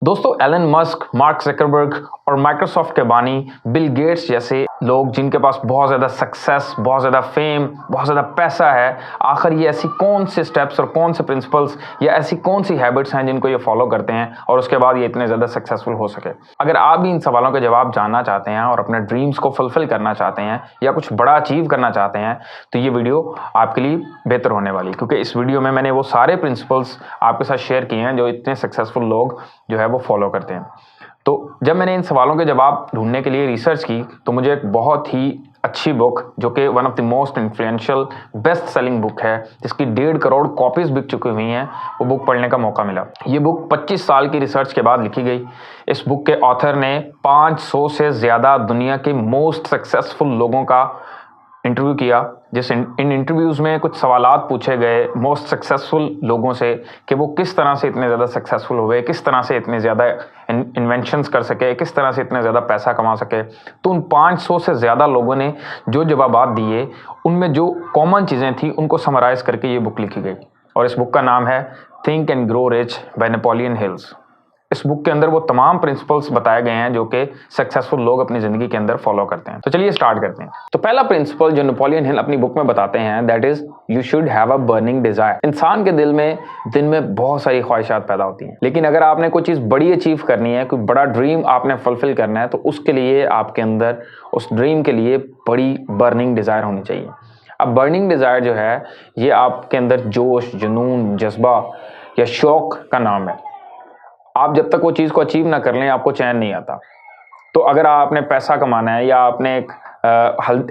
दोस्तों Elon Musk, mark Zuckerberg और Microsoft के बानी बिल गेट्स जैसे लोग जिनके पास बहुत ज़्यादा सक्सेस, बहुत ज़्यादा फेम, बहुत ज़्यादा पैसा है, आखिर ये ऐसी कौन से स्टेप्स और कौन से प्रिंसिपल्स या ऐसी कौन सी हैबिट्स हैं जिनको ये फॉलो करते हैं और उसके बाद ये इतने ज़्यादा सक्सेसफुल हो सके। अगर आप भी इन सवालों के जवाब जानना चाहते हैं और अपने ड्रीम्स को फुलफिल करना चाहते हैं या कुछ बड़ा अचीव करना चाहते हैं तो ये वीडियो आपके लिए बेहतर होने वाली, क्योंकि इस वीडियो में मैंने वो सारे प्रिंसिपल्स आपके साथ शेयर किए हैं जो इतने सक्सेसफुल लोग जो है वो फॉलो करते हैं। तो जब मैंने इन सवालों के जवाब ढूंढने के लिए रिसर्च की तो मुझे एक बहुत ही अच्छी बुक, जो कि one of the most influential best selling book है, जिसकी 1.5 करोड़ कॉपीज बिक चुकी हुई हैं, वो बुक पढ़ने का मौका मिला। ये बुक 25 साल की रिसर्च के बाद लिखी गई। इस बुक के ऑथर ने 500 से ज़्यादा दुनिया के मोस्ट सक्सेसफुल लोगों का इंटरव्यू किया, जिस इन इंटरव्यूज़ में कुछ सवालात पूछे गए मोस्ट सक्सेसफुल लोगों से कि वो किस तरह से इतने ज़्यादा सक्सेसफुल हुए, किस तरह से इतने ज़्यादा इन्वेंशंस कर सके, किस तरह से इतने ज़्यादा पैसा कमा सके। तो उन 500 से ज़्यादा लोगों ने जो जवाबात दिए, उनमें जो कॉमन चीज़ें थी उनको समराइज़ करके ये बुक लिखी गई। और इस बुक का नाम है think and grow rich by Napoleon hills. इस बुक के अंदर वो तमाम प्रिंसिपल्स बताए गए हैं जो कि सक्सेसफुल लोग अपनी ज़िंदगी के अंदर फॉलो करते हैं। तो चलिए स्टार्ट करते हैं। तो पहला प्रिंसिपल जो नेपोलियन हिल अपनी बुक में बताते हैं, that is you should have a burning Dzire. इंसान के दिल में दिन में बहुत सारी ख्वाहिशात पैदा होती हैं, लेकिन अगर आपने कोई चीज़ बड़ी अचीव करनी है, कोई बड़ा ड्रीम आपने फुलफिल करना है, तो उसके लिए आपके अंदर उस ड्रीम के लिए बड़ी बर्निंग डिजायर होनी चाहिए। अब बर्निंग डिजायर जो है ये आपके अंदर जोश, जुनून, जज्बा या शौक का नाम है। आप जब तक वो चीज़ को अचीव ना कर लें आपको चैन नहीं आता। तो अगर आपने पैसा कमाना है या आपने एक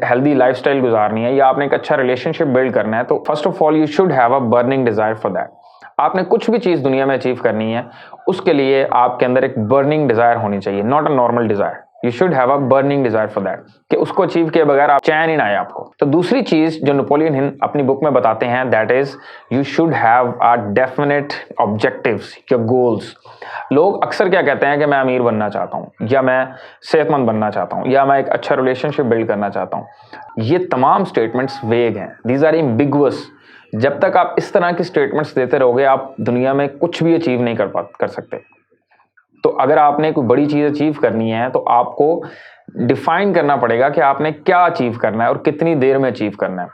हेल्दी लाइफस्टाइल गुजारनी है या आपने एक अच्छा रिलेशनशिप बिल्ड करना है, तो first of all you should have a burning desire for that. आपने कुछ भी चीज़ दुनिया में अचीव करनी है, उसके लिए आपके अंदर एक बर्निंग डिजायर होनी चाहिए, not a normal desire. You should have a burning desire for that, कि उसको अचीव किए बगैर आप चैन ही ना आए आपको। तो दूसरी चीज जो नेपोलियन हिल अपनी बुक में बताते हैं, that is you should have a definite objectives या गोल्स। लोग अक्सर क्या कहते हैं कि मैं अमीर बनना चाहता हूँ, या मैं सेहतमंद बनना चाहता हूँ, या मैं एक अच्छा रिलेशनशिप बिल्ड करना चाहता हूँ। ये तमाम स्टेटमेंट्स वेग हैं, दीज आर एम्बिगुअस। जब तक आप इस तरह की स्टेटमेंट्स देते रहोगे आप दुनिया में कुछ भी अचीव नहीं कर सकते। तो अगर आपने कोई बड़ी चीज़ अचीव करनी है तो आपको डिफाइन करना पड़ेगा कि आपने क्या अचीव करना है और कितनी देर में अचीव करना है।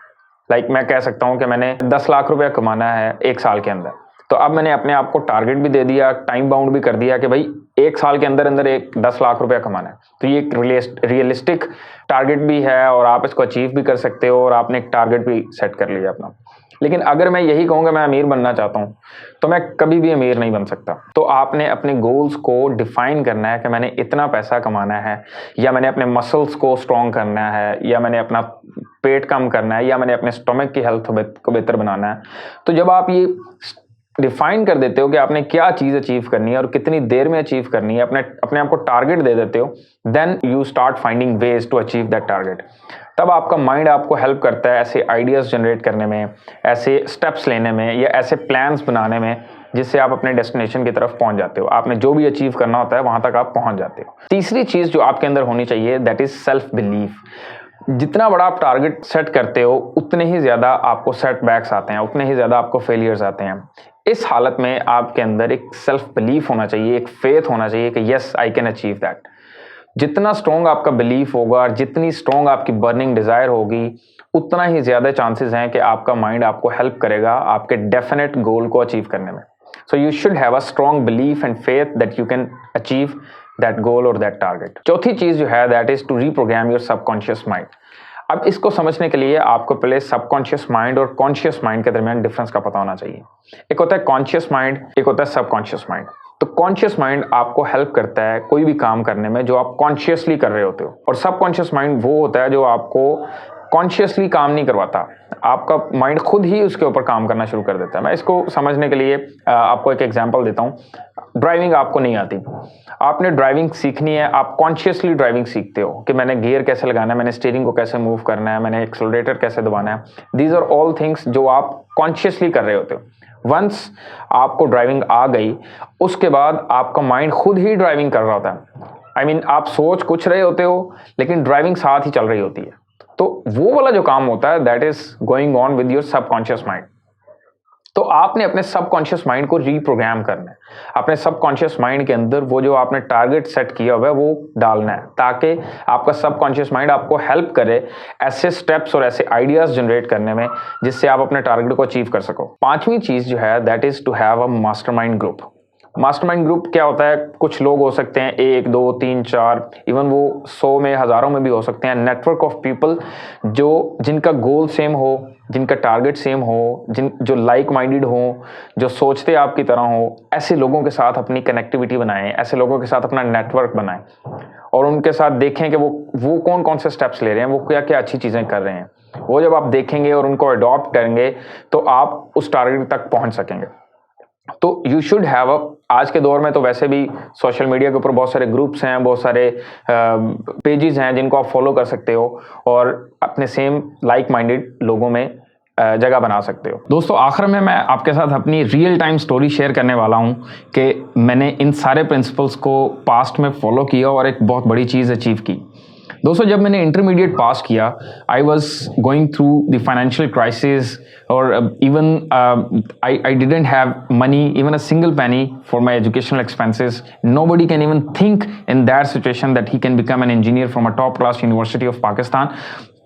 लाइक मैं कह सकता हूँ कि मैंने 10 लाख रुपया कमाना है 1 साल के अंदर, तो अब मैंने अपने आप को टारगेट भी दे दिया, टाइम बाउंड भी कर दिया कि भाई 1 साल के अंदर अंदर 10 लाख रुपया कमाना है। तो ये एक रियलिस्टिक टारगेट भी है और आप इसको अचीव भी कर सकते हो और आपने एक टारगेट भी सेट कर लिया अपना। लेकिन अगर मैं यही कहूँगा मैं अमीर बनना चाहता हूँ तो मैं कभी भी अमीर नहीं बन सकता। तो आपने अपने गोल्स को डिफाइन करना है कि मैंने इतना पैसा कमाना है, या मैंने अपने मसल्स को स्ट्रॉन्ग करना है, या मैंने अपना पेट कम करना है, या मैंने अपने स्टमक की हेल्थ को बेहतर बनाना है। तो जब आप ये डिफाइन कर देते हो कि आपने क्या चीज़ अचीव करनी है और कितनी देर में अचीव करनी है, अपने आप को टारगेट दे देते हो, then you start finding ways to achieve that target. तब आपका माइंड आपको हेल्प करता है ऐसे आइडियाज़ जनरेट करने में, ऐसे स्टेप्स लेने में, या ऐसे प्लान्स बनाने में जिससे आप अपने डेस्टिनेशन की तरफ पहुंच जाते हो। आपने जो भी अचीव करना होता है वहां तक आप पहुंच जाते हो। तीसरी चीज़ जो आपके अंदर होनी चाहिए, दैट इज सेल्फ बिलीफ। जितना बड़ा आप टारगेट सेट करते हो उतने ही ज़्यादा आपको सेटबैक्स आते हैं, उतने ही ज़्यादा आपको फेलियर्स आते हैं। इस हालत में आपके अंदर एक सेल्फ बिलीफ होना चाहिए, एक फेथ होना चाहिए कि yes I can achieve that. जितना स्ट्रॉन्ग आपका बिलीफ होगा और जितनी स्ट्रॉन्ग आपकी बर्निंग डिजायर होगी, उतना ही ज़्यादा चांसेस हैं कि आपका माइंड आपको हेल्प करेगा आपके डेफिनेट गोल को अचीव करने में। So you should have a strong belief and faith that you can achieve that goal और दैट टारगेट। चौथी चीज़ जो है, that is to reprogram your subconscious mind. अब इसको समझने के लिए आपको पहले सबकॉन्शियस माइंड और कॉन्शियस माइंड के दरमियान डिफरेंस का पता होना चाहिए। एक होता है कॉन्शियस माइंड, एक होता है सबकॉन्शियस माइंड। तो कॉन्शियस माइंड आपको हेल्प करता है कोई भी काम करने में जो आप कॉन्शियसली कर रहे होते हो, और सबकॉन्शियस माइंड वो होता है जो आपको कॉन्शियसली काम नहीं करवाता, आपका माइंड खुद ही उसके ऊपर काम करना शुरू कर देता है। मैं इसको समझने के लिए आपको एक एग्जांपल देता हूँ। ड्राइविंग आपको नहीं आती, आपने ड्राइविंग सीखनी है, आप कॉन्शियसली ड्राइविंग सीखते हो कि मैंने गियर कैसे लगाना है, मैंने स्टीयरिंग को कैसे मूव करना है, मैंने एक्सेलरेटर कैसे दबाना है। दीज आर ऑल थिंग्स जो आप कॉन्शियसली कर रहे होते हो। वंस आपको ड्राइविंग आ गई, उसके बाद आपका माइंड खुद ही ड्राइविंग कर रहा होता है। आई मीन आप सोच कुछ रहे होते हो लेकिन ड्राइविंग साथ ही चल रही होती है। तो वो वाला जो काम होता है, that is going on with your subconscious mind. तो आपने अपने सबकॉन्शियस माइंड को रीप्रोग्राम करना है। अपने सबकॉन्शियस माइंड के अंदर वो जो आपने टारगेट सेट किया हुआ है वो डालना है, ताकि आपका सबकॉन्शियस माइंड आपको हेल्प करे ऐसे स्टेप्स और ऐसे आइडियाज जनरेट करने में जिससे आप अपने टारगेट को अचीव कर सको। पांचवी चीज जो है that is to have a mastermind group. Mastermind group क्या होता है? कुछ लोग हो सकते हैं 1 2 3 4, इवन वो 100 में, हजारों में भी हो सकते हैं। नेटवर्क ऑफ पीपल जिनका गोल सेम हो, जिनका टारगेट सेम हो, जो लाइक माइंडेड हो, जो सोचते आपकी तरह हो, ऐसे लोगों के साथ अपनी कनेक्टिविटी बनाएं, ऐसे लोगों के साथ अपना नेटवर्क बनाएं और उनके साथ देखें कि वो कौन कौन से स्टेप्स ले रहे हैं, वो क्या क्या अच्छी चीज़ें कर रहे हैं। वो जब आप देखेंगे और उनको अडॉप्ट करेंगे तो आप उस टारगेट तक पहुंच सकेंगे। तो यू शुड हैव आज के दौर में तो वैसे भी सोशल मीडिया के ऊपर बहुत सारे ग्रुप्स हैं, बहुत सारे पेजेस हैं जिनको आप फॉलो कर सकते हो और अपने सेम लाइक माइंडेड लोगों में जगह बना सकते हो। दोस्तों, आखिर में मैं आपके साथ अपनी रियल टाइम स्टोरी शेयर करने वाला हूं कि मैंने इन सारे प्रिंसिपल्स को पास्ट में फॉलो किया और एक बहुत बड़ी चीज़ अचीव की। दोस्तों, जब मैंने इंटरमीडिएट पास किया, I was going through the financial crisis और even I didn't have money, even a single penny for my educational expenses. Nobody can even think in that situation that he can become an engineer from a top class university of Pakistan.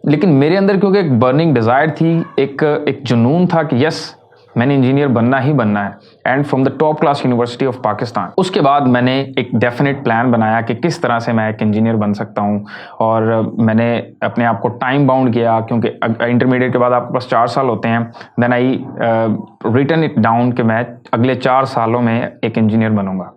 लेकिन मेरे अंदर क्योंकि एक burning desire थी, एक जुनून था कि यस, मैंने इंजीनियर बनना ही बनना है, and from the top class university of Pakistan. उसके बाद मैंने एक डेफिनेट प्लान बनाया कि किस तरह से मैं एक इंजीनियर बन सकता हूं और मैंने अपने आप को टाइम बाउंड किया, क्योंकि इंटरमीडिएट के बाद आपके पास 4 साल होते हैं। Then I written it down कि मैं अगले 4 सालों में एक इंजीनियर बनूंगा।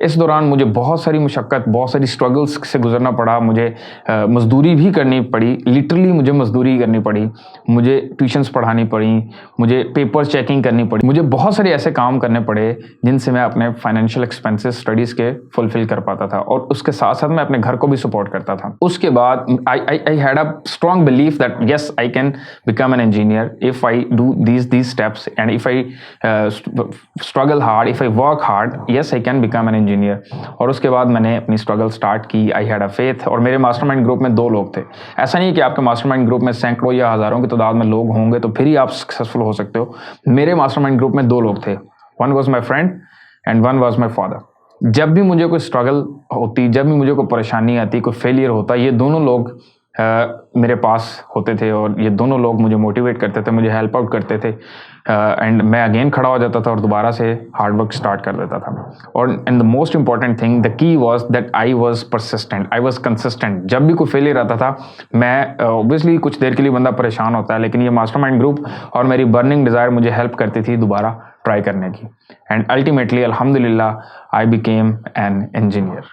इस दौरान मुझे बहुत सारी मुशक्क़त, बहुत सारी स्ट्रगल्स से गुजरना पड़ा। मुझे मजदूरी भी करनी पड़ी, लिटरली मुझे मजदूरी करनी पड़ी, मुझे ट्यूशन्स पढ़ानी पड़ी, मुझे पेपर चेकिंग करनी पड़ी, मुझे बहुत सारे ऐसे काम करने पड़े जिनसे मैं अपने फाइनेंशियल एक्सपेंसेस स्टडीज़ के फुलफिल कर पाता था और उसके साथ साथ मैं अपने घर को भी सपोर्ट करता था। उसके बाद I had a strong belief that yes, I can become an engineer if I do these steps, and if I struggle hard, if I work hard, yes, I can become an engineer. और उसके बाद मैंने अपनी struggle start की। I had a faith. और मेरे mastermind group में 2 लोग थे। ऐसा नहीं कि आपके मास्टरमाइंड ग्रुप में सैकड़ों या हज़ारों की तादाद में लोग होंगे तो फिर ही आप सक्सेसफुल हो सकते हो। मेरे मास्टरमाइंड ग्रुप में 2 लोग थे। One was my friend and one was my father. जब भी मुझे कोई स्ट्रगल होती, जब भी मुझे कोई परेशानी आती, कोई फेलियर होता, ये दोनों लोग मेरे पास होते थे और ये दोनों लोग मुझे मोटिवेट करते थे, मुझे हेल्प आउट करते थे एंड मैं अगेन खड़ा हो जाता था और दोबारा से हार्ड वर्क स्टार्ट कर देता था। और and the most important thing, the key was that I was persistent, I was consistent. जब भी कोई फेलियर आता था, मैं ऑब्वियसली कुछ देर के लिए बंदा परेशान होता है, लेकिन ये मास्टरमाइंड ग्रुप और मेरी बर्निंग डिज़ायर मुझे हेल्प करती थी दोबारा ट्राई करने की। एंड अल्टीमेटली अल्हम्दुलिल्लाह आई बिकेम एन इंजीनियर।